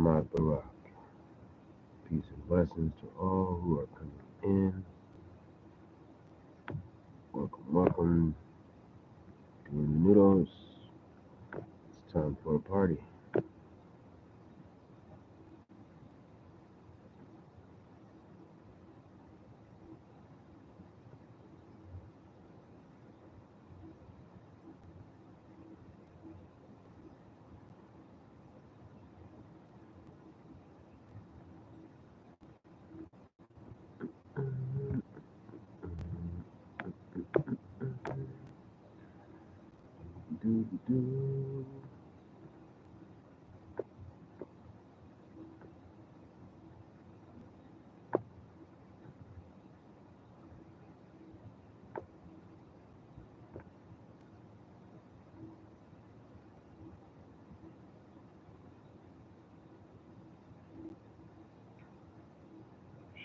Shalom Barak. Peace and blessings to all who are coming in. Welcome. Bienvenidos. It's time for a party. Do.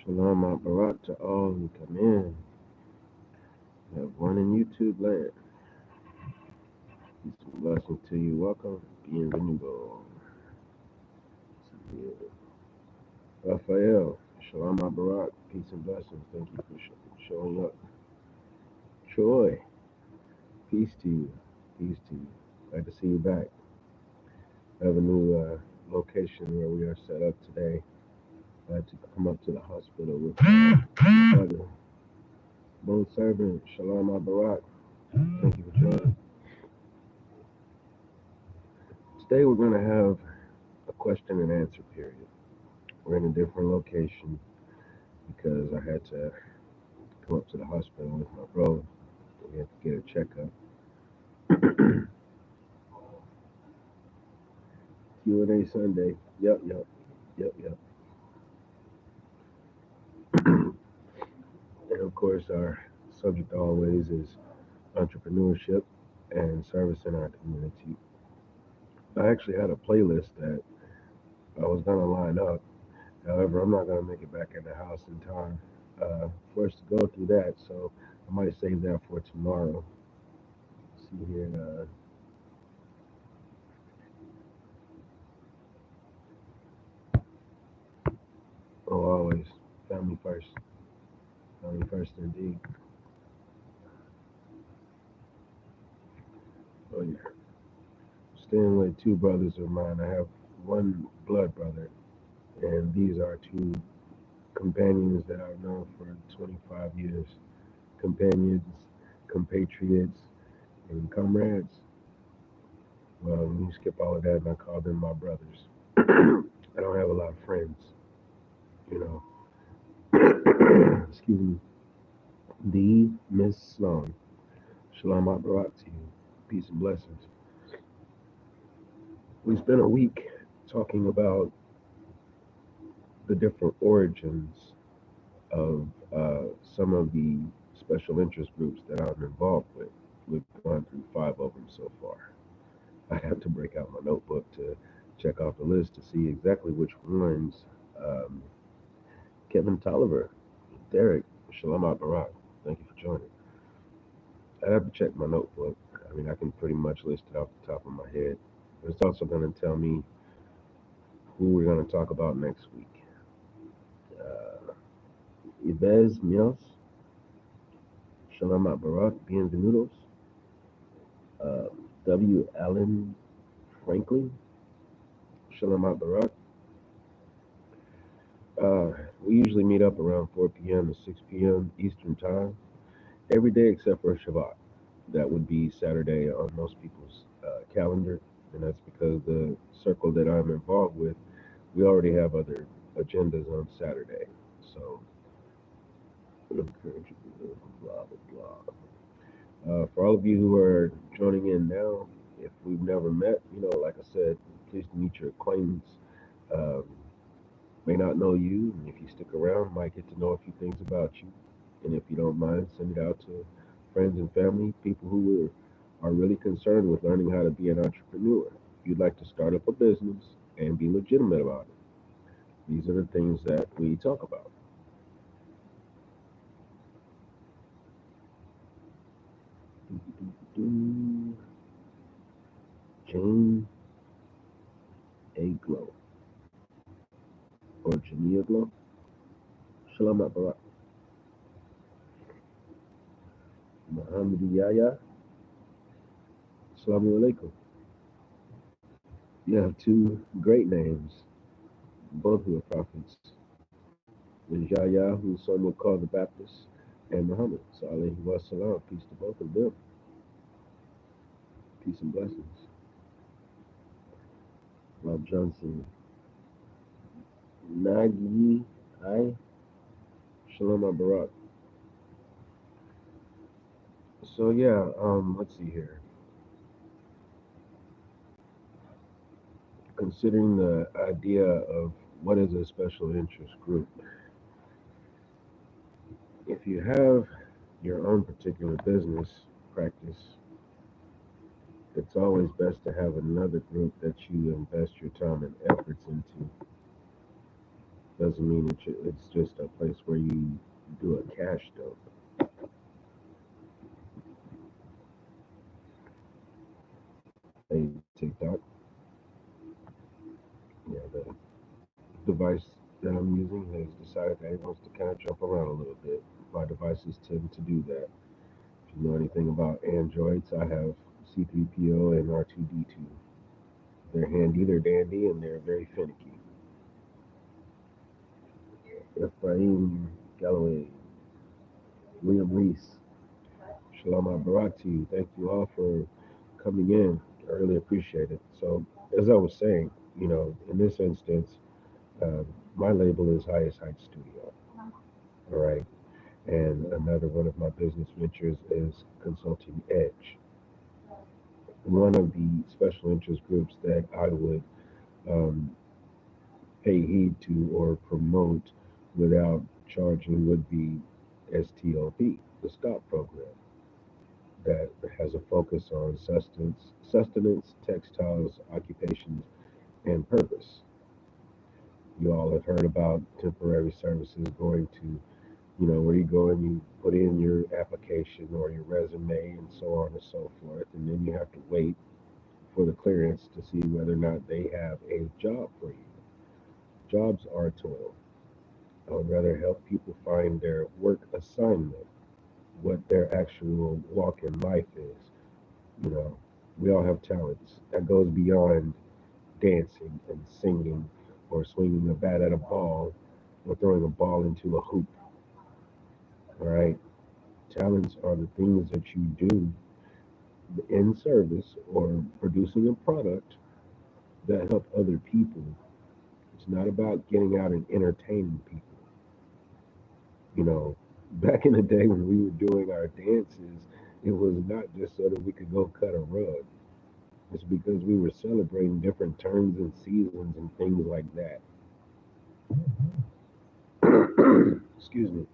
Shalom Barak to all who come in. We have one in YouTube land. Peace and blessings to you. Welcome. Bienvenido. Raphael. Shalom Barak. Peace and blessings. Thank you for showing up. Troy. Peace to you. Peace to you. Glad to see you back. I have a new location where we are set up today. I had to come up to the hospital with my brother, bone servant, Shalom Barak. Thank you for joining. Today we're going to have a question and answer period. We're in a different location because I had to come up to the hospital with my bro. We had to get a checkup. Q&A Sunday. Yep. And of course, our subject always is entrepreneurship and service in our community. I actually had a playlist that I was going to line up. However, I'm not going to make it back in the house in time for us to go through that. So I might save that for tomorrow. Let's see here. Always. Family first. Family first indeed. Oh, yeah. Staying with two brothers of mine. I have one blood brother, and these are two companions that I've known for 25 years. Companions, compatriots, and comrades. Well, you skip all of that, and I call them my brothers. I don't have a lot of friends, you know. Excuse me. The Miss Sloan. Shalom Barak to you. Peace and blessings. We spent a week talking about the different origins of some of the special interest groups that I'm involved with. We've gone through 5 of them so far. I have to break out my notebook to check off the list to see exactly which ones. Um, Kevin Tolliver, Derek, Shalom Barak. Thank you for joining. I have to check my notebook. I mean, I can pretty much list it off the top of my head. But it's also going to tell me who we're going to talk about next week. Yves Mios, Shalom Barak, Bienvenidos. W. Allen Franklin, Shalom Barak. We usually meet up around 4 p.m. to 6 p.m. Eastern Time, every day except for Shabbat. That would be Saturday on most people's calendar, and that's because the circle that I'm involved with, we already have other agendas on Saturday. So, blah, blah, blah. For all of you who are joining in now, if we've never met, like I said, pleased to meet your acquaintance. Um, may not know you, and if you stick around, might get to know a few things about you. And if you don't mind, send it out to friends and family, people who are really concerned with learning how to be an entrepreneur. If you'd like to start up a business and be legitimate about it, these are the things that we talk about. Jane A. Glow. Jamia Glow. Shalom Barak. Muhammad Yaya. Assalamu alaikum. You have two great names, both who are prophets. There's Yahya, who some would call the Baptist, and Muhammad. So alayhi wa salam. Peace to both of them. Peace and blessings. Rob Johnson. Nagi. I. Shalom Barak. So yeah, let's see here. Considering the idea of what is a special interest group, if you have your own particular business practice, it's always best to have another group that you invest your time and efforts into. Doesn't mean it's just a place where you do a cash dump. Hey, TikTok. Yeah, the device that I'm using has decided that it wants to kind of jump around a little bit. My devices tend to do that. If you know anything about Androids, I have C3PO and R2D2. They're handy, they're dandy, and they're very finicky. Ephraim Galloway, William Reese, Shalom Barak to you. Thank you all for coming in. I really appreciate it. So, as I was saying, in this instance, uh, my label is Highest Heights Studio. All right. And another one of my business ventures is Consulting Edge. One of the special interest groups that I would um, pay heed to or promote without charging would be STOP, the STOP program, that has a focus on sustenance, textiles, occupations, and purpose. You all have heard about temporary services going to, where you go and you put in your application or your resume and so on and so forth, and then you have to wait for the clearance to see whether or not they have a job for you. Jobs are toil. I would rather help people find their work assignment, what their actual walk in life is. You know, we all have talents that goes beyond dancing and singing or swinging a bat at a ball or throwing a ball into a hoop. All right. Talents are the things that you do in service or producing a product that help other people. It's not about getting out and entertaining people. Back in the day when we were doing our dances, it was not just so that we could go cut a rug. It's because we were celebrating different turns and seasons and things like that. Excuse me.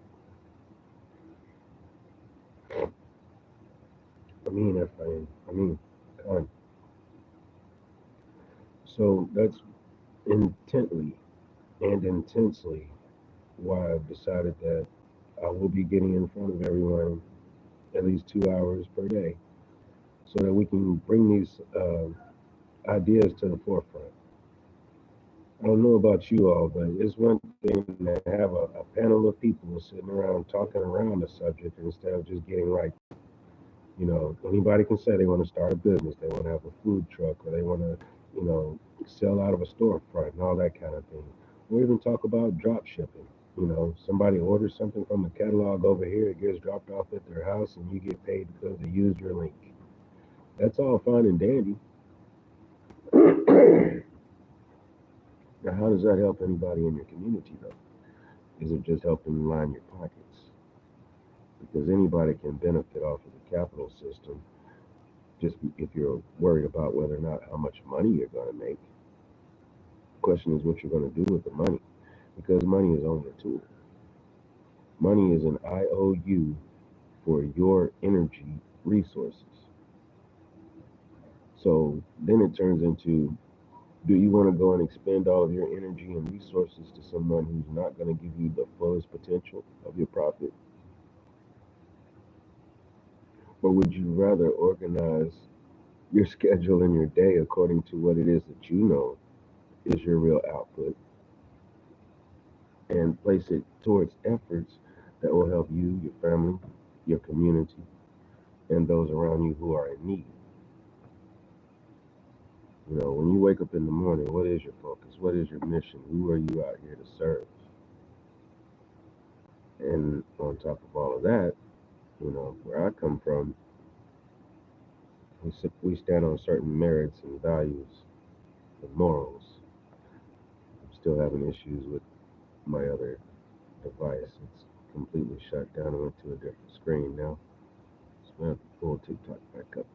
I mean, con. So that's intently and intensely why I've decided that I will be getting in front of everyone at least 2 hours per day so that we can bring these ideas to the forefront. I don't know about you all, but it's one thing to have a panel of people sitting around talking around the subject instead of just getting right. Anybody can say they want to start a business, they want to have a food truck, or they want to, sell out of a storefront and all that kind of thing. Or even talk about drop shipping. Somebody orders something from the catalog over here, it gets dropped off at their house, and you get paid because they used your link. That's all fine and dandy. Now, how does that help anybody in your community, though? Is it just helping line your pockets? Because anybody can benefit off of the capital system, just if you're worried about whether or not how much money you're going to make. The question is what you're going to do with the money, because money is only a tool. Money is an IOU for your energy resources. So then it turns into, do you want to go and expend all of your energy and resources to someone who's not going to give you the fullest potential of your profit? Or would you rather organize your schedule and your day according to what it is that you know is your real output, and place it towards efforts that will help you, your family, your community, and those around you who are in need. When you wake up in the morning, what is your focus? What is your mission? Who are you out here to serve? And on top of all of that, where I come from, we stand on certain merits and values and morals. I'm still having issues with my other device. It's completely shut down and went to a different screen now. So I have to pull TikTok back up.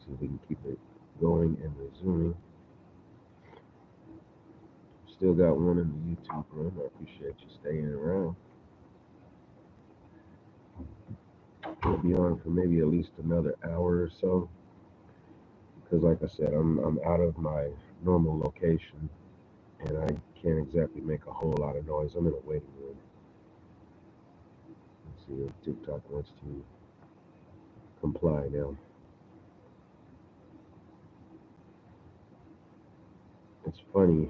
See if we can keep it going and resuming. Still got one in the YouTube room. I appreciate you staying around. We'll be on for maybe at least another hour or so. Because like I said, I'm out of my normal location and I can't exactly make a whole lot of noise. I'm in a waiting room. Let's see if TikTok wants to comply now. It's funny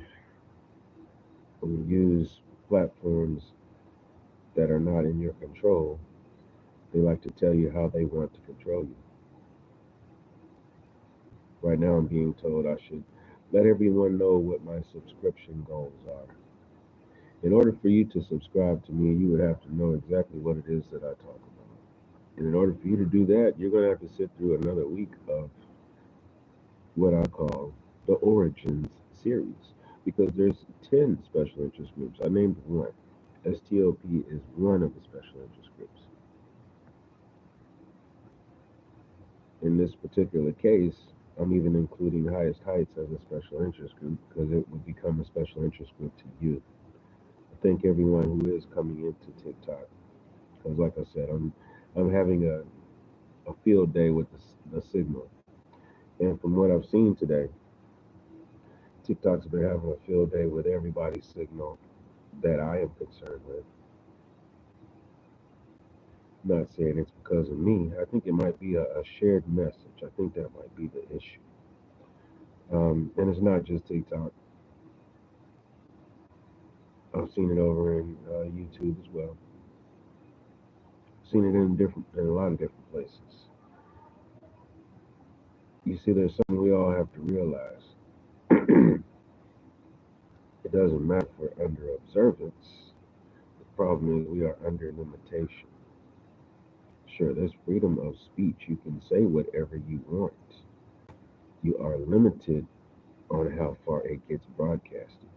when you use platforms that are not in your control, they like to tell you how they want to control you. Right now, I'm being told I should let everyone know what my subscription goals are. In order for you to subscribe to me, you would have to know exactly what it is that I talk about. And in order for you to do that, you're going to have to sit through another week of what I call the Origins series. Because there's 10 special interest groups. I named one. STOP is one of the special interest groups. In this particular case, I'm even including Highest Heights as a special interest group because it would become a special interest group to you. I thank everyone who is coming into TikTok because, like I said, I'm having a field day with the signal. And from what I've seen today, TikTok's been having a field day with everybody's signal that I am concerned with. Not saying it's because of me. I think it might be a shared message. I think that might be the issue. And it's not just TikTok. I've seen it over in YouTube as well. Seen it in a lot of different places. You see, there's something we all have to realize. It doesn't matter if we're under observance. The problem is we are under limitation. Sure, there's freedom of speech. You can say whatever you want. You are limited on how far it gets broadcasted,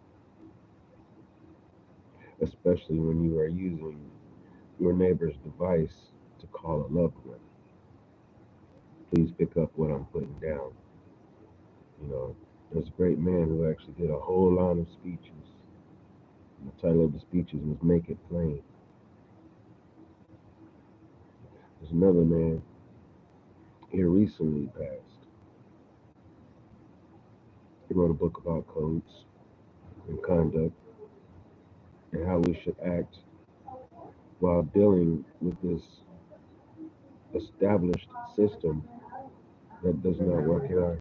especially when you are using your neighbor's device to call a loved one. Please pick up what I'm putting down. There's a great man who actually did a whole line of speeches. And the title of the speeches was Make It Plain. There's another man here recently passed. He wrote a book about codes and conduct and how we should act while dealing with this established system that does not work in our.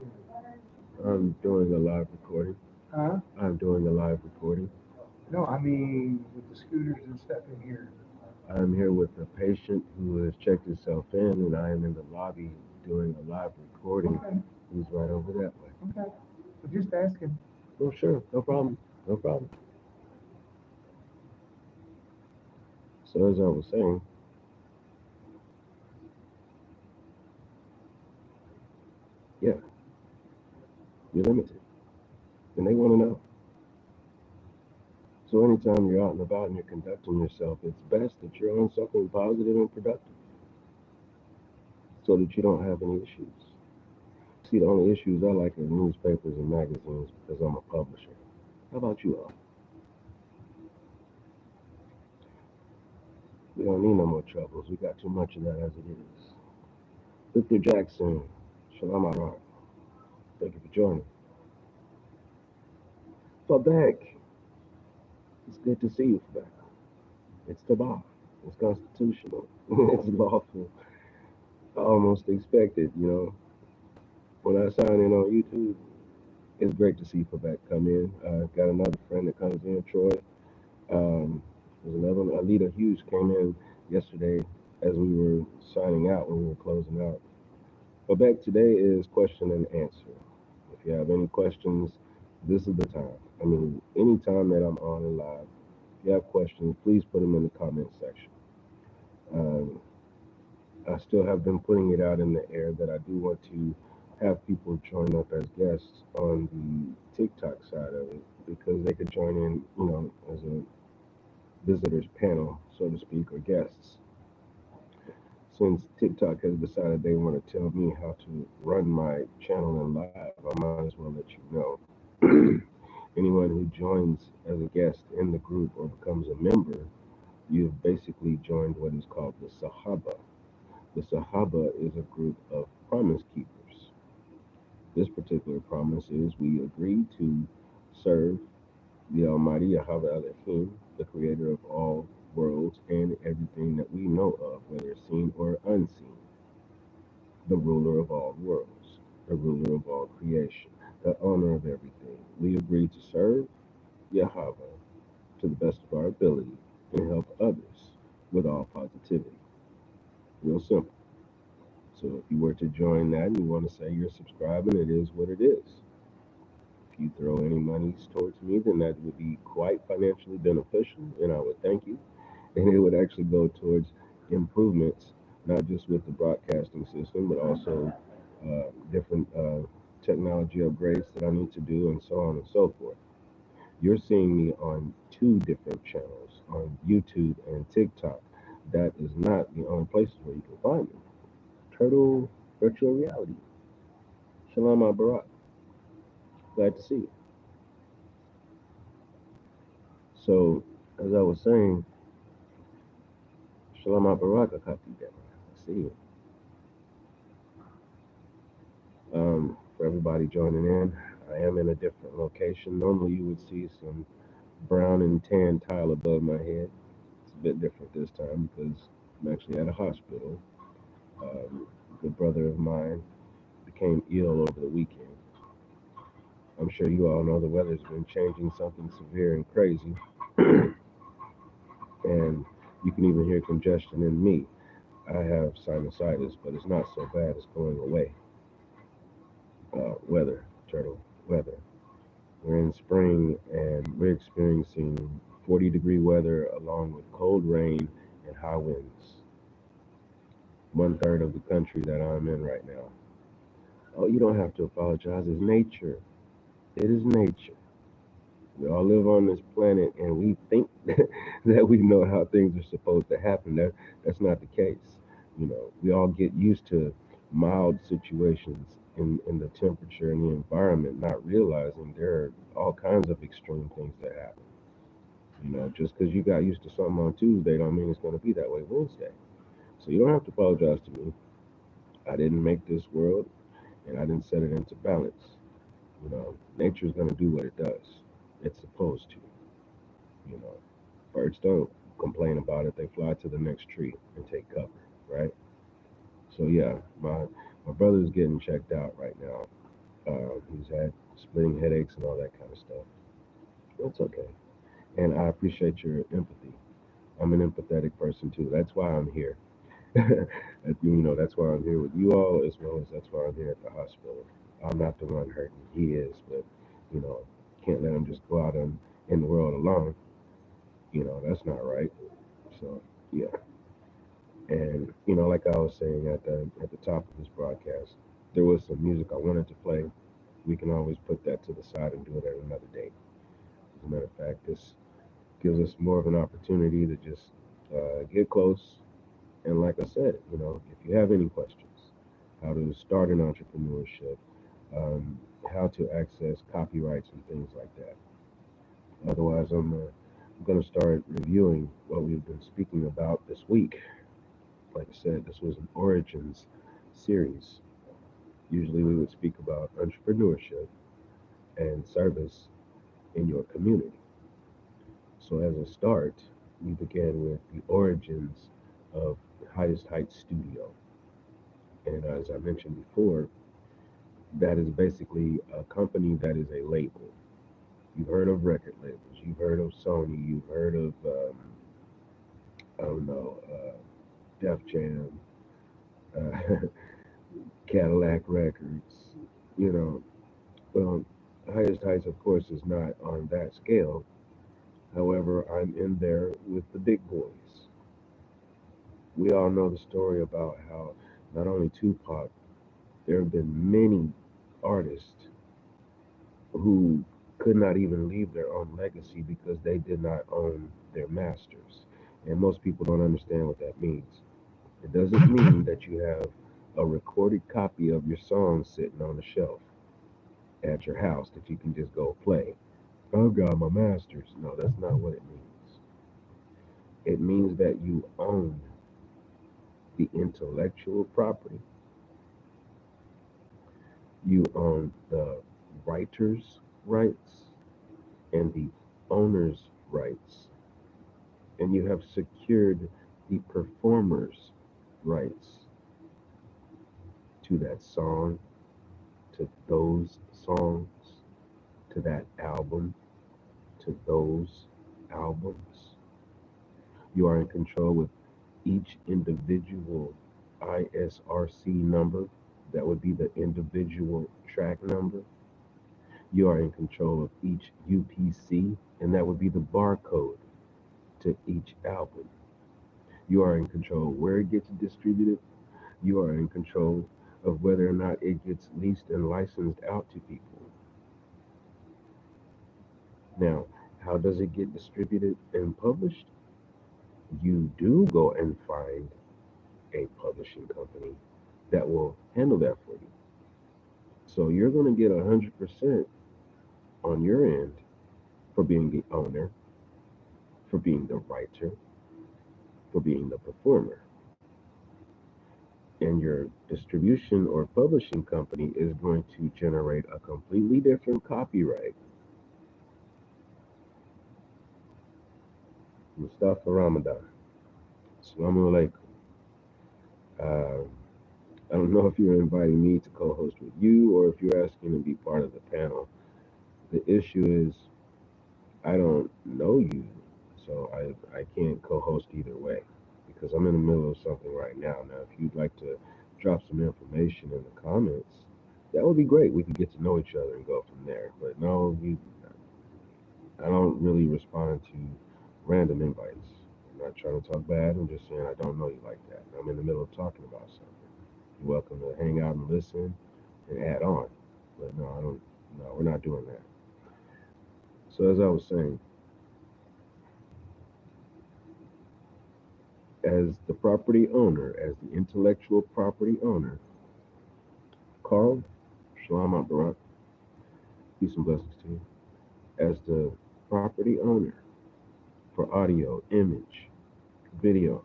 I'm doing a live recording. Huh? I'm doing a live recording. No, I mean with the scooters and stuff in here. I'm here with a patient who has checked himself in, and I am in the lobby doing a live recording. Okay. He's right over that way. Okay. So just asking. Oh, sure, no problem, no problem. So as I was saying, yeah, you're limited, and they want to know. So anytime you're out and about and you're conducting yourself, it's best that you're on something positive and productive, so that you don't have any issues. See, the only issues I like are newspapers and magazines because I'm a publisher. How about you all? We don't need no more troubles. We got too much of that as it is. Victor Jackson, Shalom Arar. Thank you for joining. Babek, it's good to see you, Babek. It's the law. It's constitutional. It's lawful. I almost expected, when I sign in on YouTube, it's great to see Babek come in. Got another friend that comes in, Troy. Um, there's another one. Alita Hughes came in yesterday as we were signing out when we were closing out. But back today is question and answer. If you have any questions, this is the time. I mean, any time that I'm on and live, if you have questions, please put them in the comment section. Um, I still have been putting it out in the air that I do want to have people join up as guests on the TikTok side of it because they could join in, as a visitors panel, so to speak, or guests. Since TikTok has decided they want to tell me how to run my channel in live, I might as well let you know. Anyone who joins as a guest in the group or becomes a member, you've basically joined what is called the Sahaba. The Sahaba is a group of promise keepers. This particular promise is we agree to serve the Almighty Yahweh Elohim, the creator of all worlds and everything that we know of, whether seen or unseen, the ruler of all worlds, the ruler of all creation, the owner of everything. We agree to serve Yahweh to the best of our ability and help others with all positivity. Real simple. So if you were to join that and you want to say you're subscribing, it is what it is. If you throw any monies towards me, then that would be quite financially beneficial, and I would thank you. And it would actually go towards improvements, not just with the broadcasting system, but also different technology upgrades that I need to do, and so on and so forth. You're seeing me on two different channels, on YouTube and TikTok. That is not the only places where you can find me. Turtle Virtual Reality. Shalom Al Barak. Glad to see you. So, as I was saying, Shalom Al Barak, Akati Dema. I see you. For everybody joining in, I am in a different location. Normally, you would see some brown and tan tile above my head. It's a bit different this time because I'm actually at a hospital. A good brother of mine became ill over the weekend. I'm sure you all know the weather's been changing something severe and crazy, and you can even hear congestion in me. I have sinusitis, but it's not so bad. It's going away. Weather, turtle, weather. We're in spring and we're experiencing 40-degree weather along with cold rain and high winds. One third of the country that I'm in right now. Oh, you don't have to apologize. It's nature. It is nature. We all live on this planet and we think that we know how things are supposed to happen. That's not the case. We all get used to mild situations in the temperature and the environment, not realizing there are all kinds of extreme things that happen. Just because you got used to something on Tuesday don't mean it's going to be that way Wednesday. So you don't have to apologize to me. I didn't make this world and I didn't set it into balance. Nature's going to do what it does. It's supposed to. You know, birds don't complain about it. They fly to the next tree and take cover, right? So yeah, my brother's getting checked out right now. He's had splitting headaches and all that kind of stuff. That's okay, and I appreciate your empathy. I'm an empathetic person too. That's why I'm here. That's why I'm here with you all, as well as that's why I'm here at the hospital. I'm not the one hurting. He is, but you know, can't let him just go out in the world alone. That's not right. So yeah, and like I was saying at the top of this broadcast, there was some music I wanted to play. We can always put that to the side and do it at another date. As a matter of fact, this gives us more of an opportunity to just get close. And like I said, if you have any questions, how to start an entrepreneurship, um, how to access copyrights and things like that. Otherwise, I'm going to start reviewing what we've been speaking about this week. Like I said, this was an origins series. Usually, we would speak about entrepreneurship and service in your community. So, as a start, we began with the origins of Highest Heights Studio. And as I mentioned before, that is basically a company that is a label. You've heard of record labels. You've heard of Sony. You've heard of I don't know, Def Jam, uh, Cadillac Records. You know, well, Highest Heights, of course, is not on that scale. However, I'm in there with the big boys. We all know the story about how not only Tupac, there have been many artists who could not even leave their own legacy because they did not own their masters. And most people don't understand what that means. It doesn't mean that you have a recorded copy of your song sitting on the shelf at your house that you can just go play. I've got my masters. No, that's not what it means. It means that you own the intellectual property, you own the writer's rights and the owner's rights, and you have secured the performer's rights to that song, to those songs, to that album, to those albums. You are in control with each individual ISRC number. That would be the individual track number. You are in control of each UPC, and that would be the barcode to each album. You are in control of where it gets distributed. You are in control of whether or not it gets leased and licensed out to people. Now, how does it get distributed and published? You do go and find a publishing company that will handle that for you. So you're going to get 100% on your end for being the owner, for being the writer, for being the performer. And your distribution or publishing company is going to generate a completely different copyright. Mustafa Ramadan. Assalamu alaikum. Uh, I don't know if you're inviting me to co host with you or if you're asking to be part of the panel. The issue is I don't know you, so I can't co host either way because I'm in the middle of something right now. Now, if you'd like to drop some information in the comments, that would be great. We could get to know each other and go from there. But no, I don't really respond to random invites. I'm not trying to talk bad. I'm just saying I don't know you like that. I'm in the middle of talking about something. You're welcome to hang out and listen and add on. But no, I don't. No, we're not doing that. So as I was saying, as the property owner, as the intellectual property owner, Carl, Shalom Barak, peace and blessings to you. As the property owner for audio, image, video,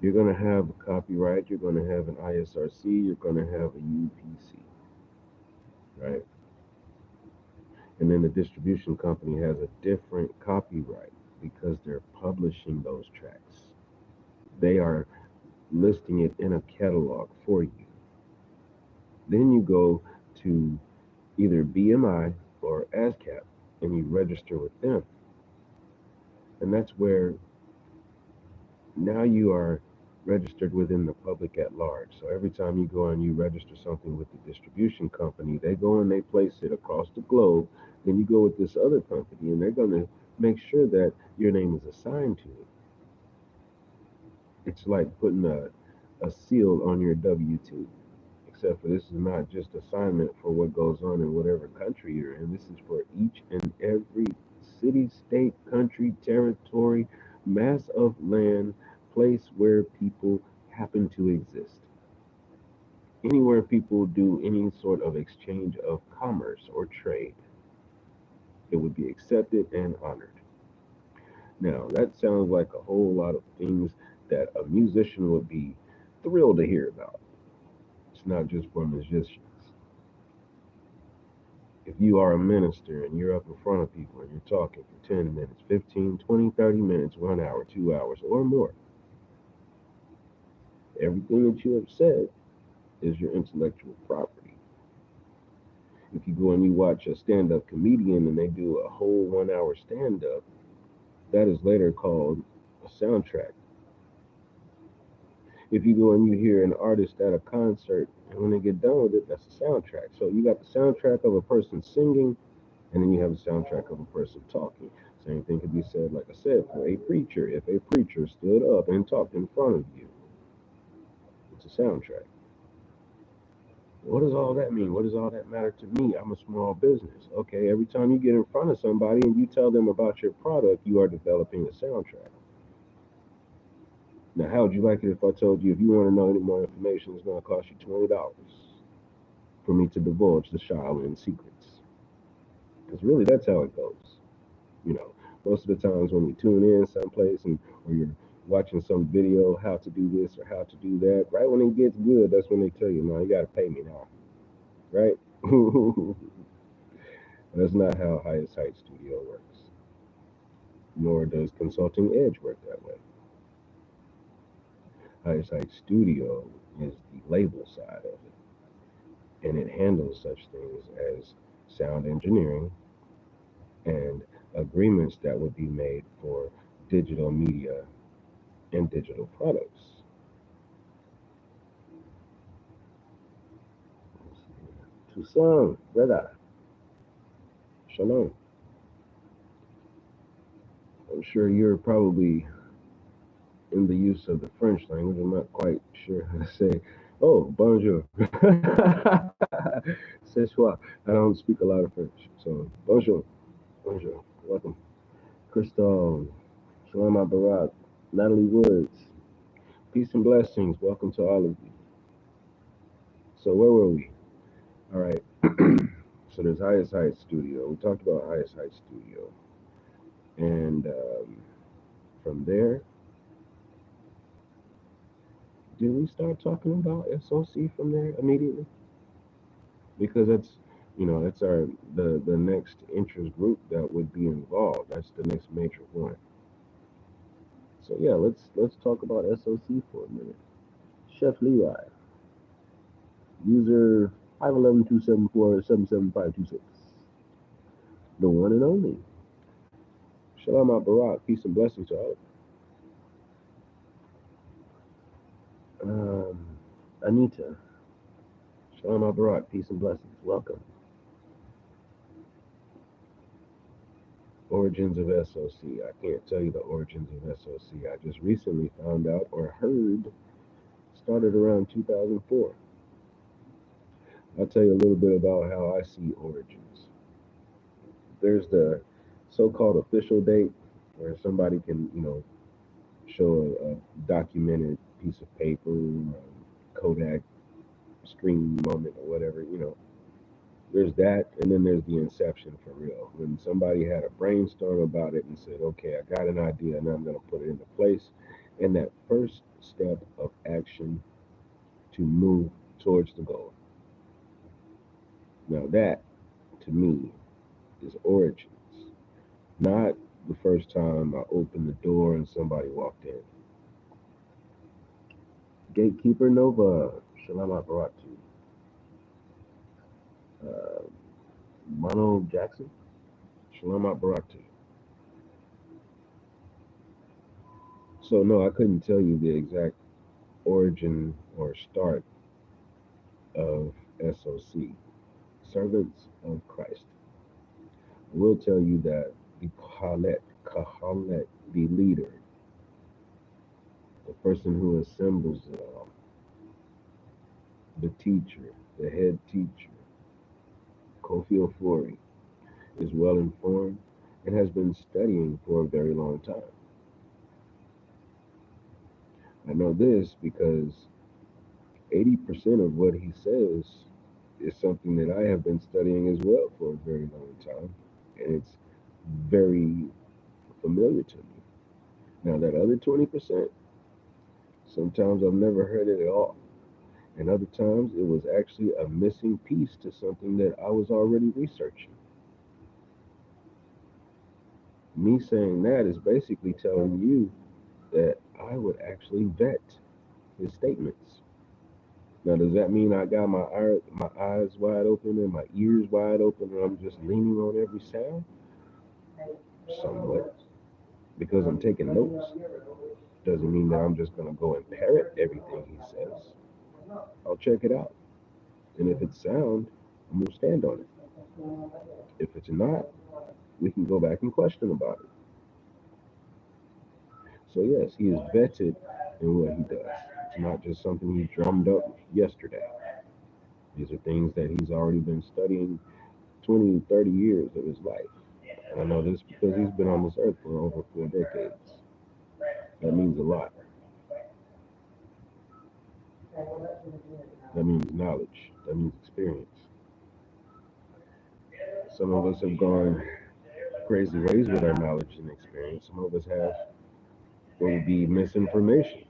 you're going to have a copyright, you're going to have an ISRC, you're going to have a UPC, right? And then the distribution company has a different copyright because they're publishing those tracks. They are listing it in a catalog for you. Then you go to either BMI or ASCAP and you register with them. And that's where now you are registered within the public at large. So every time you go and you register something with the distribution company, they go and they place it across the globe. Then you go with this other company and they're going to make sure that your name is assigned to it. It's like putting a seal on your W-2, except for this is not just assignment for what goes on in whatever country you're in. This is for each and every city, state, country, territory, mass of land, place where people happen to exist. Anywhere people do any sort of exchange of commerce or trade, it would be accepted and honored. Now, that sounds like a whole lot of things that a musician would be thrilled to hear about. It's not just for musicians. If you are a minister and you're up in front of people and you're talking for 10 minutes, 15, 20, 30 minutes, 1 hour, 2 hours, or more, everything that you have said is your intellectual property. If you go and you watch a stand-up comedian and they do a whole 1 hour stand-up, that is later called a soundtrack. If you go and you hear an artist at a concert, and when they get done with it, that's a soundtrack. So you got the soundtrack of a person singing, and then you have a soundtrack of a person talking. Same thing could be said, like I said, for a preacher. If a preacher stood up and talked in front of you, it's a soundtrack. What does all that mean? What does all that matter to me? I'm a small business. Okay, every time you get in front of somebody and you tell them about your product, you are developing a soundtrack. Now, how would you like it if I told you if you want to know any more information, it's going to cost you $20 for me to divulge the Shaolin secrets? Because really, that's how it goes. You know, most of the times when we tune in someplace and or you're watching some video how to do this or how to do that, right when it gets good, that's when they tell you, no, you got to pay me now, right? That's not how Highest Height Studio works, nor does Consulting Edge work that way. Highest Height Studio is the label side of it, and it handles such things as sound engineering and agreements that would be made for digital media and digital products. Tucson, brother, shalom. I'm sure you're probably in the use of the French language. I'm not quite sure how to say, oh, bonjour. C'est soir. I don't speak a lot of French. So, bonjour. Bonjour. Welcome. Crystal, Shalom Barak, Natalie Woods. Peace and blessings. Welcome to all of you. So, where were we? All right. So, there's Highest Height Studio. We talked about Highest Height Studio. And from there, did we start talking about SOC from there immediately? Because that's our the next interest group that would be involved. That's the next major one. So yeah, let's talk about SOC for a minute. Chef Levi, user 511-274-77526, the one and only. Shalom Barak, peace and blessings to all. Anita, Shalom Barak, peace and blessings. Welcome. Origins of SOC. I can't tell you the origins of SOC. I just recently found out or heard started around 2004. I'll tell you a little bit about how I see origins. There's the so-called official date where somebody can, show a documented piece of paper, Kodak screen moment or whatever, There's that, and then there's the inception for real. When somebody had a brainstorm about it and said, okay, I got an idea, and I'm going to put it into place. And that first step of action to move towards the goal. Now, that, to me, is origins. Not the first time I opened the door and somebody walked in. Gatekeeper Nova, Shalom Aparatu. Uh, Mono Jackson, Shalom Aparatu. So, no, I couldn't tell you the exact origin or start of SOC, Servants of Christ. I will tell you that the Kahalet, the leader, the person who assembles it all, the teacher, the head teacher, Kofi Ofori, is well informed and has been studying for a very long time. I know this because 80% of what he says is something that I have been studying as well for a very long time, and it's very familiar to me. Now, that other 20%, sometimes I've never heard it at all. And other times it was actually a missing piece to something that I was already researching. Me saying that is basically telling you that I would actually vet his statements. Now, does that mean I got my eyes wide open and my ears wide open and I'm just leaning on every sound? Somewhat. Because I'm taking notes doesn't mean that I'm just going to go and parrot everything he says. I'll check it out. And if it's sound, I'm going to stand on it. If it's not, we can go back and question about it. So, yes, he is vetted in what he does. It's not just something he drummed up yesterday. These are things that he's already been studying 20, 30 years of his life. And I know this because he's been on this earth for over 4 decades. That means a lot. That means knowledge. That means experience. Some of us have gone crazy ways with our knowledge and experience. Some of us have what would be misinformation.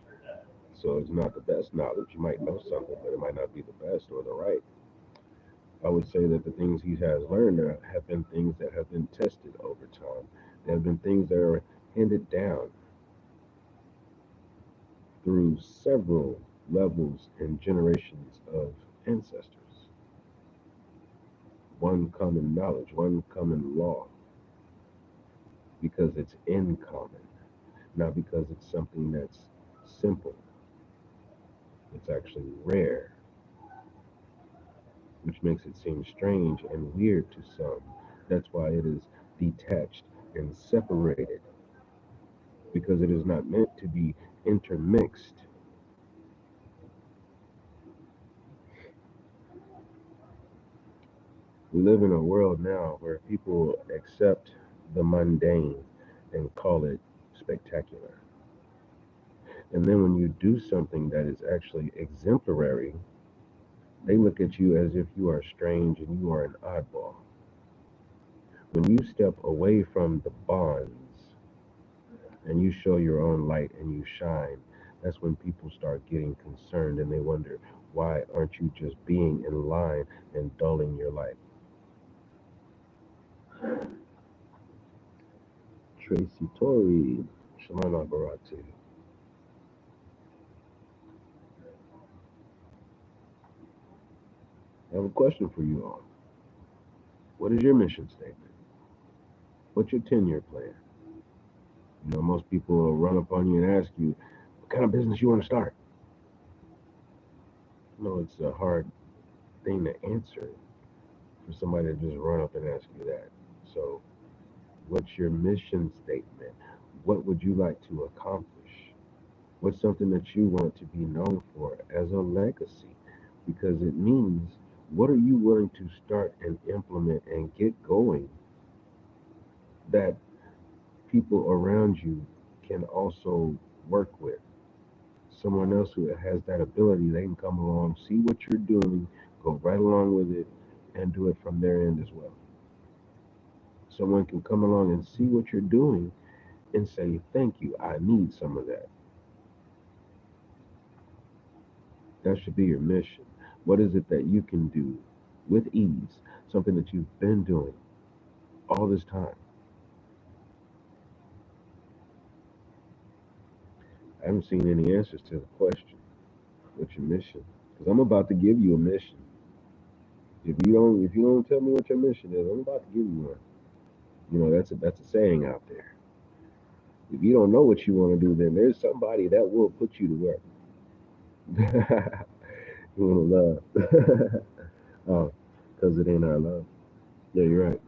So it's not the best knowledge. You might know something, but it might not be the best or the right. I would say that the things he has learned have been things that have been tested over time. There have been things that are handed down through several levels and generations of ancestors. One common knowledge, one common law, because it's in common, not because it's something that's simple. It's actually rare, which makes it seem strange and weird to some. That's why it is detached and separated, because it is not meant to be intermixed. We live in a world now where people accept the mundane and call it spectacular. And then when you do something that is actually exemplary, they look at you as if you are strange and you are an oddball. When you step away from the bonds and you show your own light and you shine, that's when people start getting concerned and they wonder, why aren't you just being in line and dulling your light? Tracy Torrey, Shalom Abaratu. I have a question for you all. What is your mission statement? What's your 10-year plan? You know, most people will run up on you and ask you, what kind of business you want to start? No, it's a hard thing to answer for somebody to just run up and ask you that. So, what's your mission statement? What would you like to accomplish? What's something that you want to be known for as a legacy? Because it means, what are you willing to start and implement and get going that people around you can also work with? Someone else who has that ability, they can come along, see what you're doing, go right along with it, and do it from their end as well. Someone can come along and see what you're doing and say, thank you, I need some of that. That should be your mission. What is it that you can do with ease? Something that you've been doing all this time. I haven't seen any answers to the question. What's your mission? Because I'm about to give you a mission. If you don't tell me what your mission is, I'm about to give you one. You know, that's a saying out there. If you don't know what you want to do, then there's somebody that will put you to work. You want to love. Oh, because it ain't our love. Yeah, you're right.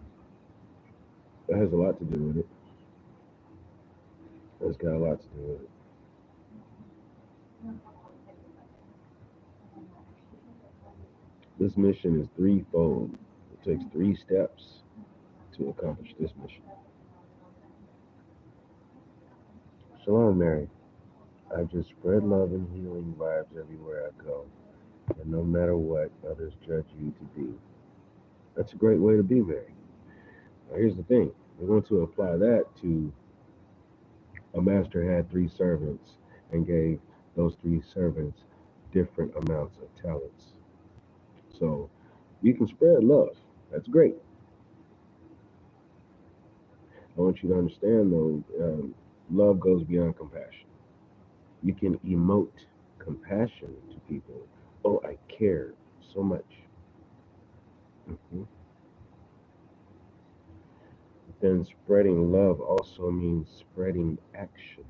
That has a lot to do with it. That's got a lot to do with it. This mission is threefold. It takes 3 steps to accomplish this mission. Shalom, Mary. I just spread love and healing vibes everywhere I go, and no matter what others judge you to be. That's a great way to be, Mary. Now, here's the thing. We're going to apply that to a master had 3 servants and gave those 3 servants different amounts of talents. So you can spread love. That's great. I want you to understand, though, love goes beyond compassion. You can emote compassion to people, Oh, I care so much. Mhm. Then spreading love also means spreading action.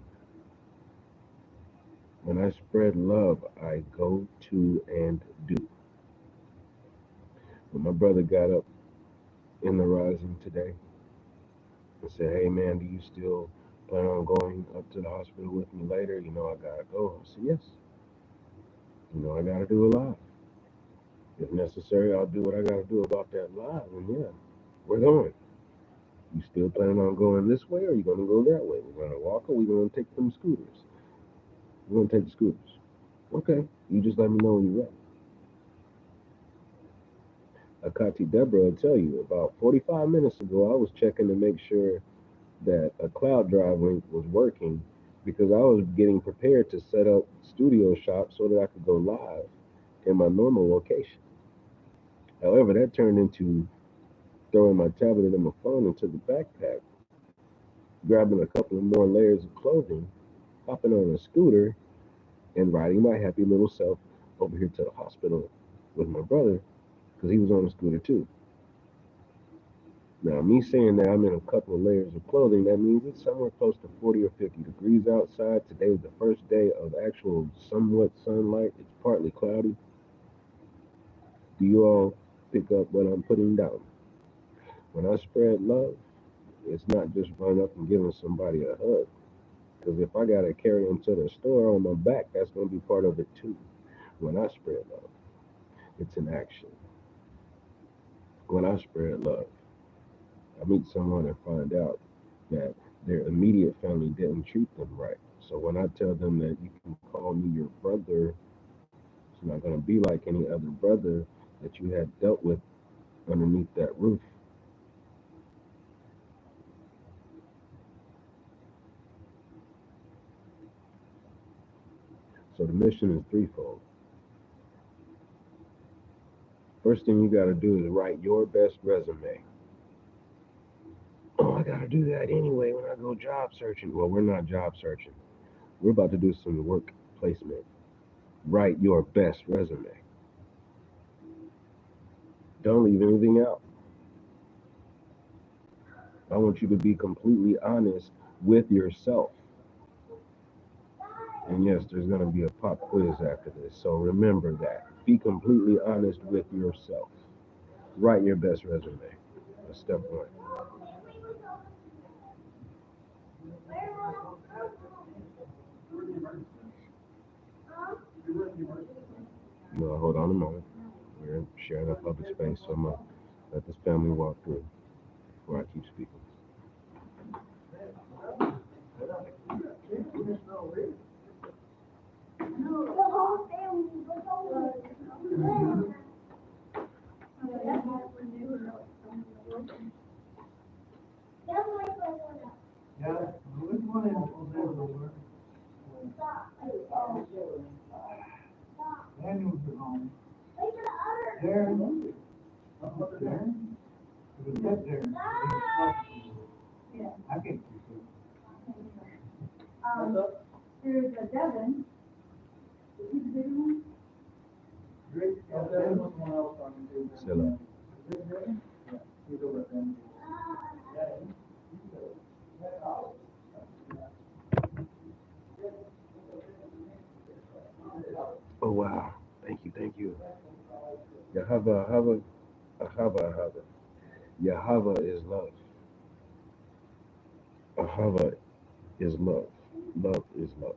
When I spread love, I go to and do. When my brother got up in the rising today and said, "Hey man, do you still plan on going up to the hospital with me later? I gotta go." I said, "Yes. I gotta do a live. If necessary, I'll do what I gotta do about that live." And yeah, we're going. You still planning on going this way, or you gonna go that way? We're gonna walk, or we gonna take them scooters? We're gonna take the scooters. Okay. You just let me know when you're ready. Akati Deborah will tell you about 45 minutes ago, I was checking to make sure that a cloud drive link was working because I was getting prepared to set up studio shop so that I could go live in my normal location. However, that turned into throwing my tablet and my phone into the backpack, grabbing a couple of more layers of clothing, hopping on a scooter, and riding my happy little self over here to the hospital with my brother because he was on a scooter too. Now, me saying that I'm in a couple of layers of clothing, that means it's somewhere close to 40 or 50 degrees outside. Today is the first day of actual somewhat sunlight. It's partly cloudy. Do you all pick up what I'm putting down? When I spread love, it's not just running up and giving somebody a hug. Because if I got to carry them to the store on my back, that's going to be part of it too. When I spread love, it's an action. When I spread love, I meet someone and find out that their immediate family didn't treat them right. So when I tell them that you can call me your brother, it's not going to be like any other brother that you had dealt with underneath that roof. So the mission is threefold. First thing you got to do is write your best resume. Oh, I got to do that anyway when I go job searching. Well, we're not job searching. We're about to do some work placement. Write your best resume. Don't leave anything out. I want you to be completely honest with yourself. And yes, there's going to be a pop quiz after this. So remember that. Be completely honest with yourself. Write your best resume. That's step one. Hold on a moment. We're sharing a public space, so I'm going to let this family walk through before I keep speaking. Yeah, which one is over? Daniel's at home. There, up there. It was up there. I can't see it. There's a Devin. He's a big one. Rick, there's someone else on the Silla. Yeah, he's over there. Oh, wow. Thank you, thank you. Yahava, Hava, Ahava, Ahava. Yahava is love. Ahava is love. Love is love.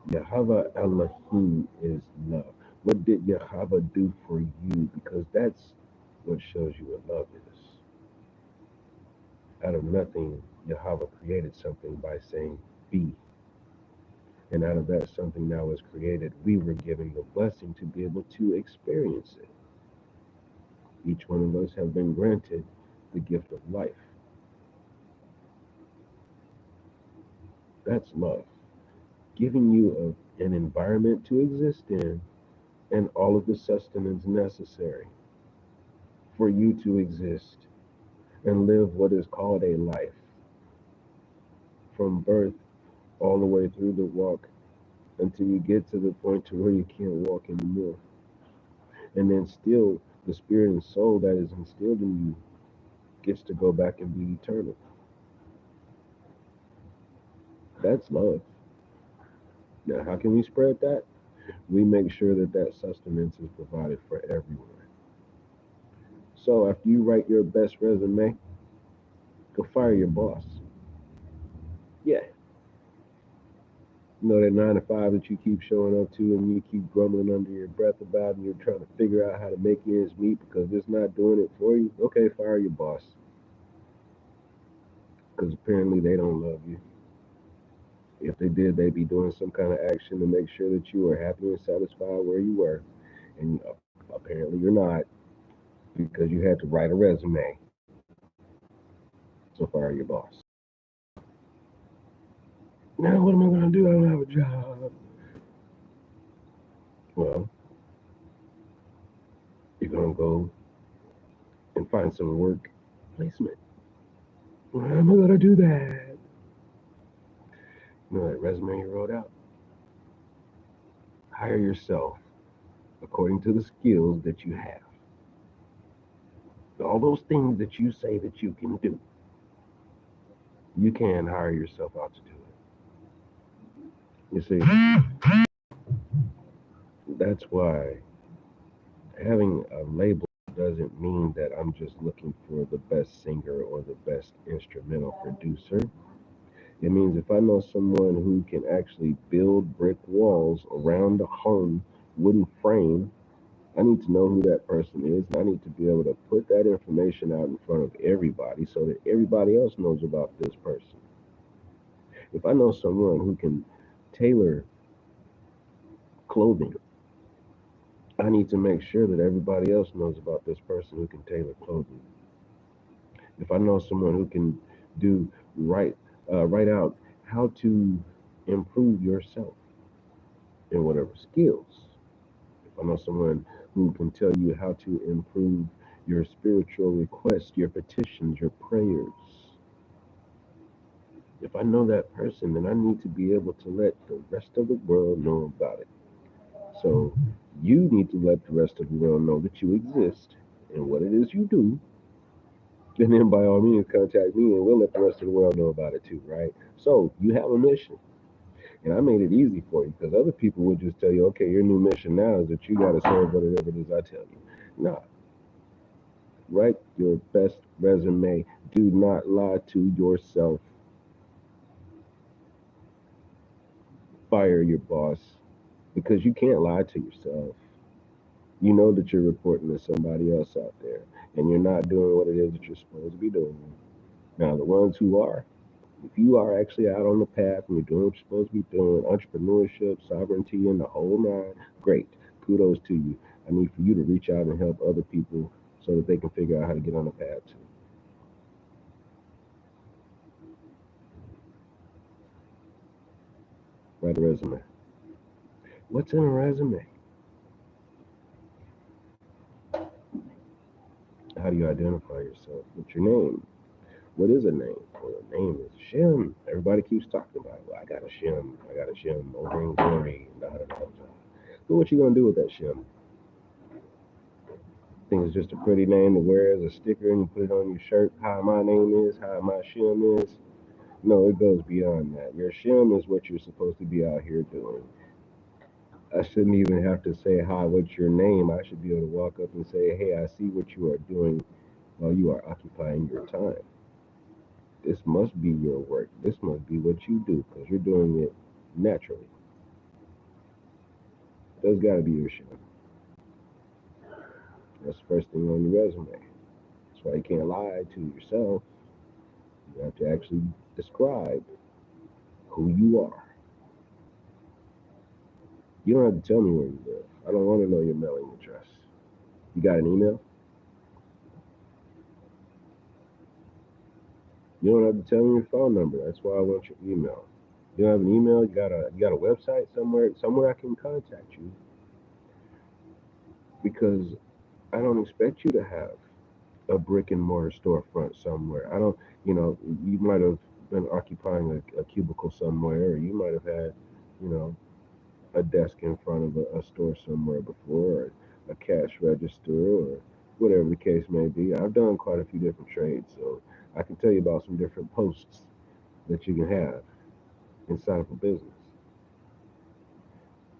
Yahava Elohim is love. What did Yahava do for you? Because that's what shows you what love is. Out of nothing, Yahava created something by saying, be. And out of that something now was created, we were given the blessing to be able to experience it. Each one of us have been granted the gift of life. That's love. Giving you an environment to exist in and all of the sustenance necessary for you to exist and live what is called a life from birth all the way through the walk until you get to the point to where you can't walk anymore. And then still, the spirit and soul that is instilled in you gets to go back and be eternal. That's love. Now, how can we spread that? We make sure that that sustenance is provided for everyone. So after you write your best resume, go fire your boss. Yeah, you know that 9 to 5 that you keep showing up to and you keep grumbling under your breath about and you're trying to figure out how to make ends meet because it's not doing it for you. Okay, fire your boss because apparently they don't love you. If they did, they'd be doing some kind of action to make sure that you are happy and satisfied where you were. And apparently you're not because you had to write a resume. So fire your boss. Now what am I going to do? I don't have a job. Well, you're going to go and find some work placement. Well, how am I going to do that? You know that resume you wrote out? Hire yourself according to the skills that you have. All those things that you say that you can do, you can hire yourself out to do it. You see, that's why having a label doesn't mean that I'm just looking for the best singer or the best instrumental producer. It means if I know someone who can actually build brick walls around a home, wooden frame, I need to know who that person is, and I need to be able to put that information out in front of everybody so that everybody else knows about this person. If I know someone who can tailor clothing, I need to make sure that everybody else knows about this person who can tailor clothing. If I know someone who can do write write out how to improve yourself in whatever skills. If I know someone who can tell you how to improve your spiritual requests, your petitions, your prayers. If I know that person, then I need to be able to let the rest of the world know about it. So you need to let the rest of the world know that you exist and what it is you do. And then by all means contact me and we'll let the rest of the world know about it too, right? So you have a mission. And I made it easy for you because other people would just tell you, okay, your new mission now is that you got to serve whatever it is I tell you. No, write your best resume. Do not lie to yourself. Fire your boss because you can't lie to yourself. You know that you're reporting to somebody else out there and you're not doing what it is that you're supposed to be doing. Now, the ones who are, if you are actually out on the path and you're doing what you're supposed to be doing, entrepreneurship, sovereignty, and the whole nine, great. Kudos to you. I need for you to reach out and help other people so that they can figure out how to get on the path too. Write a resume. What's in a resume? How do you identify yourself? What's your name? What is a name? Well, a name is Shem. Everybody keeps talking about it. Well, I got a Shem. I got a Shem over in glory. Da, da, da, da. But what you gonna do with that Shem? Think it's just a pretty name to wear as a sticker and you put it on your shirt. How my name is, how my Shem is. No, it goes beyond that. Your Shem is what you're supposed to be out here doing. I shouldn't even have to say, hi, what's your name? I should be able to walk up and say, hey, I see what you are doing while you are occupying your time. This must be your work. This must be what you do because you're doing it naturally. That's got to be your Shem. That's the first thing on your resume. That's why you can't lie to yourself. You have to actually describe who you are. You don't have to tell me where you live. I don't want to know your mailing address. You got an email? You don't have to tell me your phone number. That's why I want your email. You don't have an email? You got a website somewhere I can contact you because I don't expect you to have a brick and mortar storefront somewhere. I don't, you might have been occupying a cubicle somewhere, or you might have had, you know, a desk in front of a store somewhere before, a cash register or whatever the case may be. I've done quite a few different trades, so I can tell you about some different posts that you can have inside of a business.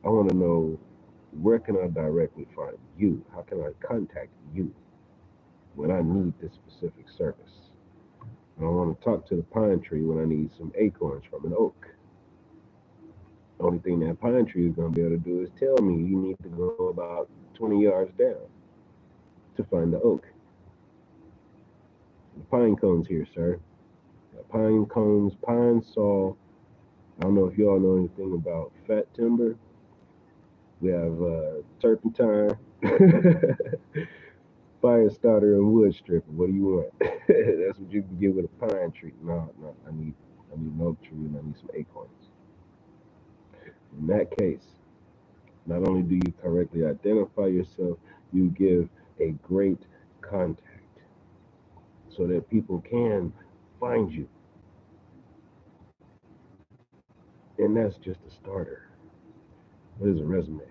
I want to know, where can I directly find you? How can I contact you when I need this specific service? I want to talk to the pine tree when I need some acorns from an oak. Only thing that pine tree is going to be able to do is tell me you need to go about 20 yards down to find the oak. The pine cones here, sir. Pine cones, pine saw. I don't know if you all know anything about fat timber. We have turpentine, fire starter, and wood stripper. What do you want? That's what you can get with a pine tree. No, no, I need an oak tree and I need some acorns. In that case, not only do you correctly identify yourself, you give a great contact so that people can find you. And that's just a starter. What is a resume?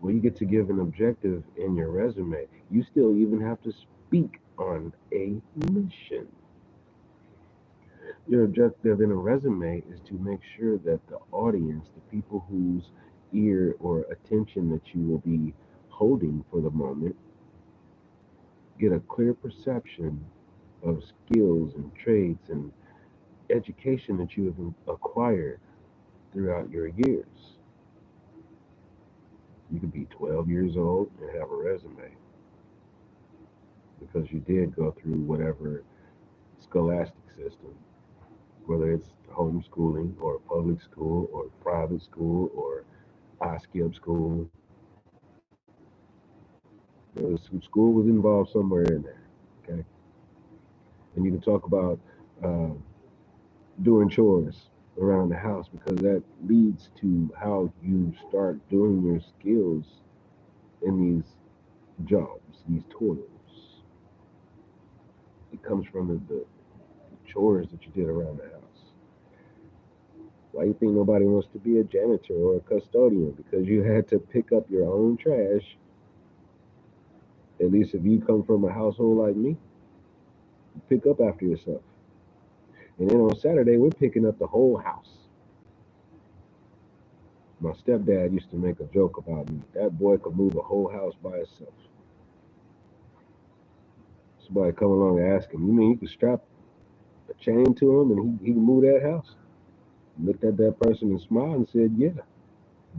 Well, you get to give an objective in your resume. You still even have to speak on a mission. Your objective in a resume is to make sure that the audience, the people whose ear or attention that you will be holding for the moment, get a clear perception of skills and traits and education that you have acquired throughout your years. You could be 12 years old and have a resume because you did go through whatever scholastic system, whether it's homeschooling or public school or private school or I skip school. School was involved somewhere in there. Okay, and you can talk about uh, doing chores around the house because that leads to how you start doing your skills in these jobs, these toils. It comes from the chores that you did around the house. Why you think nobody wants to be a janitor or a custodian? Because you had to pick up your own trash. At least if you come from a household like me, pick up after yourself. And then on Saturday, we're picking up the whole house. My stepdad used to make a joke about me. That boy could move a whole house by himself. Somebody come along and ask him, "You mean you could strap a chain to him and he can move that house?" He looked at that person and smiled and said, "Yeah,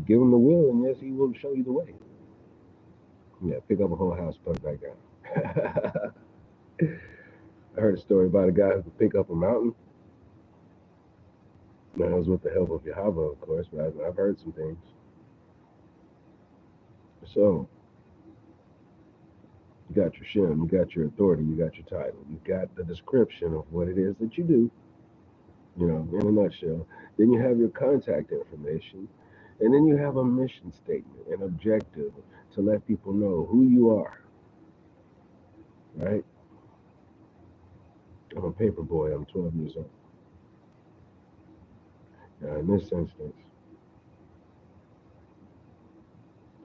give him the will, and yes, he will show you the way." Yeah, pick up a whole house, put it back down. I heard a story about a guy who could pick up a mountain. Now, that was with the help of Yahweh, of course, but I've heard some things. So, you got your shem, you got your authority, you got your title, you got the description of what it is that you do, in a nutshell. Then you have your contact information, and then you have a mission statement, an objective to let people know who you are, right? I'm a paper boy, I'm 12 years old. Now, in this instance,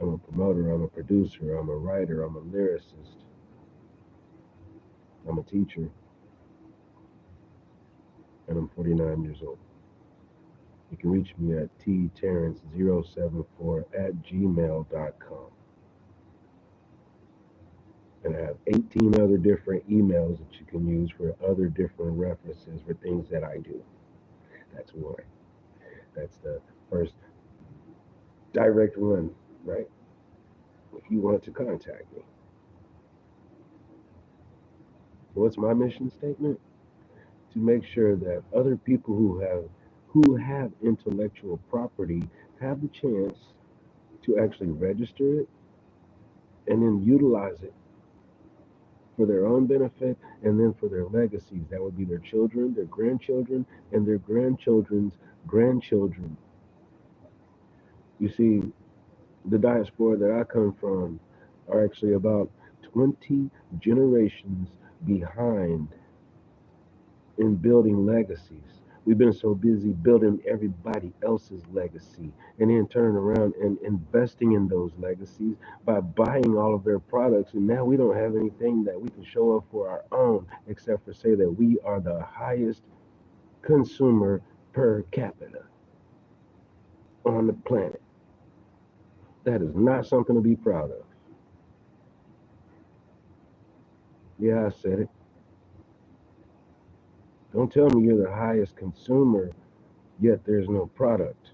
I'm a promoter, I'm a producer, I'm a writer, I'm a lyricist, I'm a teacher, and I'm 49 years old. You can reach me at tterrence074 at gmail.com. And I have 18 other different emails that you can use for other different references for things that I do. That's one. That's the first direct one, right? If you want to contact me. What's my mission statement? To make sure that other people who have intellectual property have the chance to actually register it and then utilize it for their own benefit and then for their legacies. That would be their children, their grandchildren, and their grandchildren's grandchildren. You see, the diaspora that I come from are actually about 20 generations behind in building legacies. We've been so busy building everybody else's legacy and then turning around and investing in those legacies by buying all of their products. And now we don't have anything that we can show up for our own except for say that we are the highest consumer per capita on the planet. That is not something to be proud of. Yeah, I said it. Don't tell me you're the highest consumer, yet there's no product.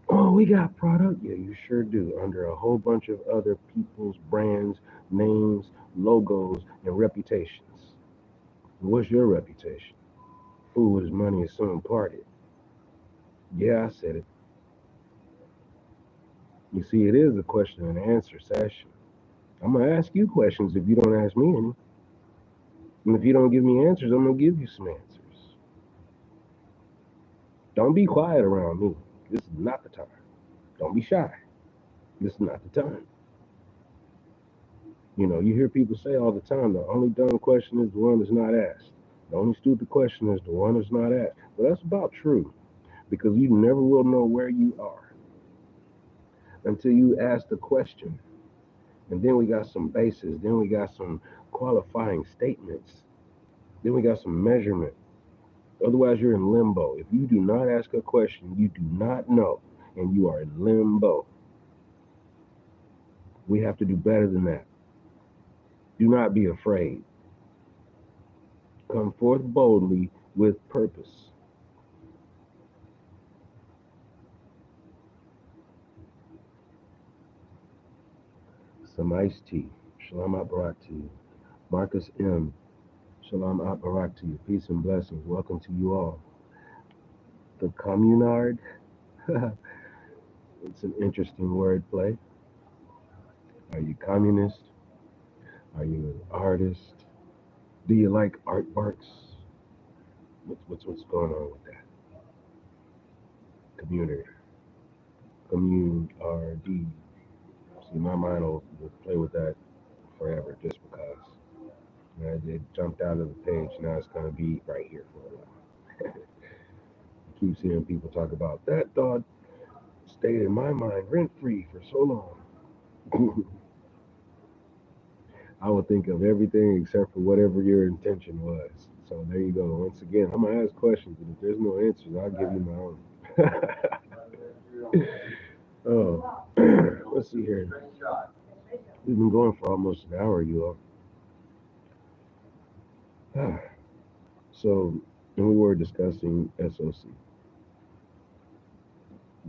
Oh, we got product? Yeah, you sure do. Under a whole bunch of other people's brands, names, logos, and reputations. What's your reputation? Fool with his money is soon parted. Yeah, I said it. You see, it is a question and answer session. I'm going to ask you questions if you don't ask me any. And if you don't give me answers, I'm going to give you some answers. Don't be quiet around me. This is not the time. Don't be shy. This is not the time. You know, you hear people say all the time, the only dumb question is the one that's not asked. The only stupid question is the one that's not asked. Well, that's about true because you never will know where you are until you ask the question. And then we got some bases. Then we got some qualifying statements. Then we got some measurement. Otherwise, you're in limbo. If you do not ask a question, you do not know, and you are in limbo. We have to do better than that. Do not be afraid. Come forth boldly with purpose. Some iced tea. Shalom Barak to you. Marcus M. Shalom Barak to you. Peace and blessings. Welcome to you all. The communard. It's an interesting wordplay. Are you communist? Are you an artist? Do you like artworks? What's going on with that? Communard. Commune RD. See, my mind will play with that forever just because. It jumped out of the page. Now it's going to be right here for a while. I keep seeing people talk about that thought stayed in my mind rent free for so long. I would think of everything except for whatever your intention was. So there you go. Once again, I'm gonna ask questions, and if there's no answers, I'll give you my own. Oh, let's see here. We've been going for almost an hour, you all. So, and we were discussing SOC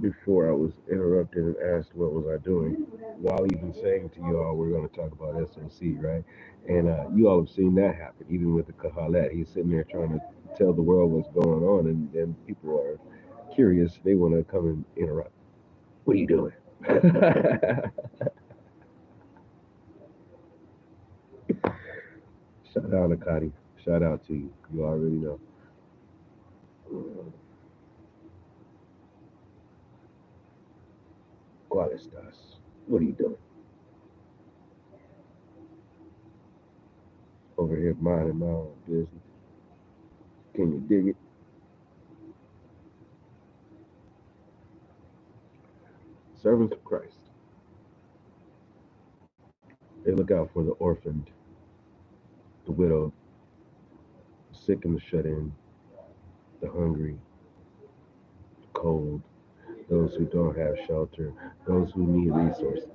before I was interrupted and asked what was I doing, while even saying to you all we're going to talk about SOC, right? And you all have seen that happen, even with the Kahalet. He's sitting there trying to tell the world what's going on, and people are curious. They want to come and interrupt. What are you doing? Shout out, Akati. Shout out to you. You already know. ¿Cuál estás? What are you doing? Over here minding my own business. Can you dig it? Servants of Christ. They look out for the orphaned, the widow, the sick and the shut in, the hungry, the cold, those who don't have shelter, those who need resources.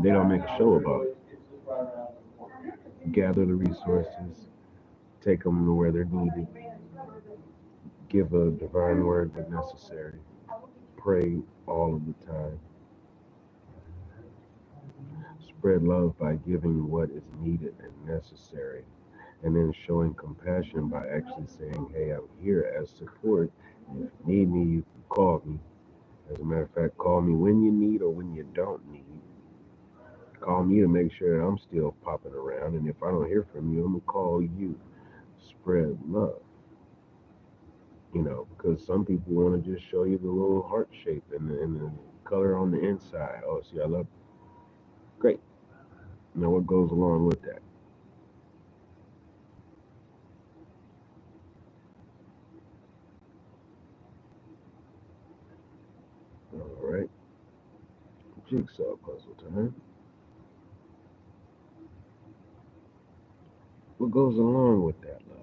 They don't make a show about it. Gather the resources, take them to where they're needed, give a divine word when necessary, pray all of the time, spread love by giving what is needed and necessary, and then showing compassion by actually saying, hey, I'm here as support. And if you need me, you can call me. As a matter of fact, call me when you need or when you don't need. Call me to make sure that I'm still popping around. And if I don't hear from you, I'm going to call you. Spread love. Because some people want to just show you the little heart shape and the color on the inside. Oh, see, I love it. Great. Now, what goes along with that? jigsaw puzzle time. What goes along with that love?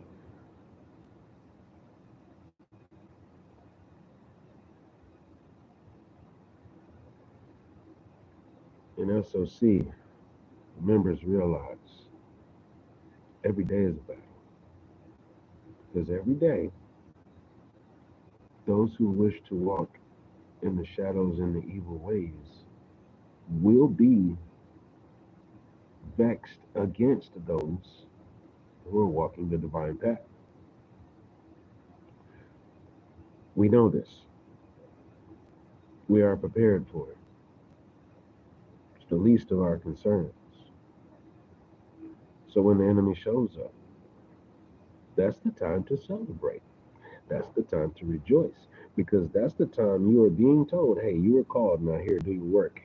In SOC, members realize every day is a battle. Because every day, those who wish to walk in the shadows and the evil ways will be vexed against those who are walking the divine path. We know this. We are prepared for it. It's the least of our concerns. So when the enemy shows up, that's the time to celebrate. That's the time to rejoice. Because that's the time you are being told, hey, you were called, now here, do your work.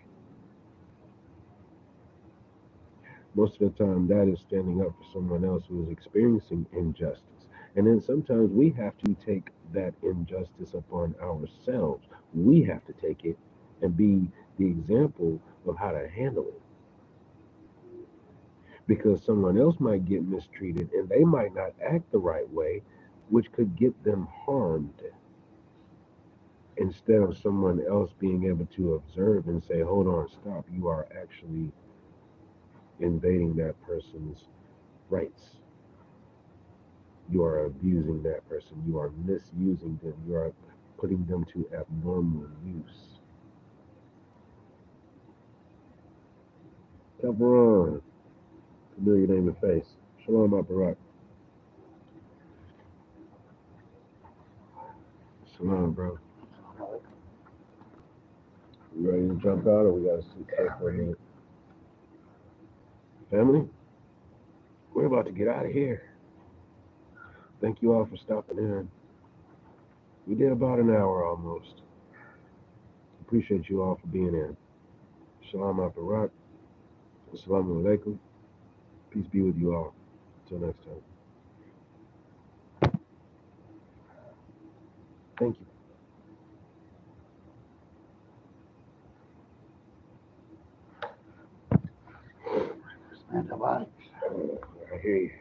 Most of the time, that is standing up for someone else who is experiencing injustice. And then sometimes we have to take that injustice upon ourselves. We have to take it and be the example of how to handle it. Because someone else might get mistreated and they might not act the right way, which could get them harmed. Instead of someone else being able to observe and say, hold on, stop, you are actually invading that person's rights. You are abusing that person. You are misusing them. You are putting them to abnormal use. Tavron, familiar name and face. Shalom, Barak. Shalom, bro. You ready to jump out or we got to sit there for a minute? Family, we're about to get out of here. Thank you all for stopping in. We did about an hour almost. Appreciate you all for being in. Shalom, Barak. Assalamu alaikum. Peace be with you all. Until next time. Thank you. Antibiotics. I hear you.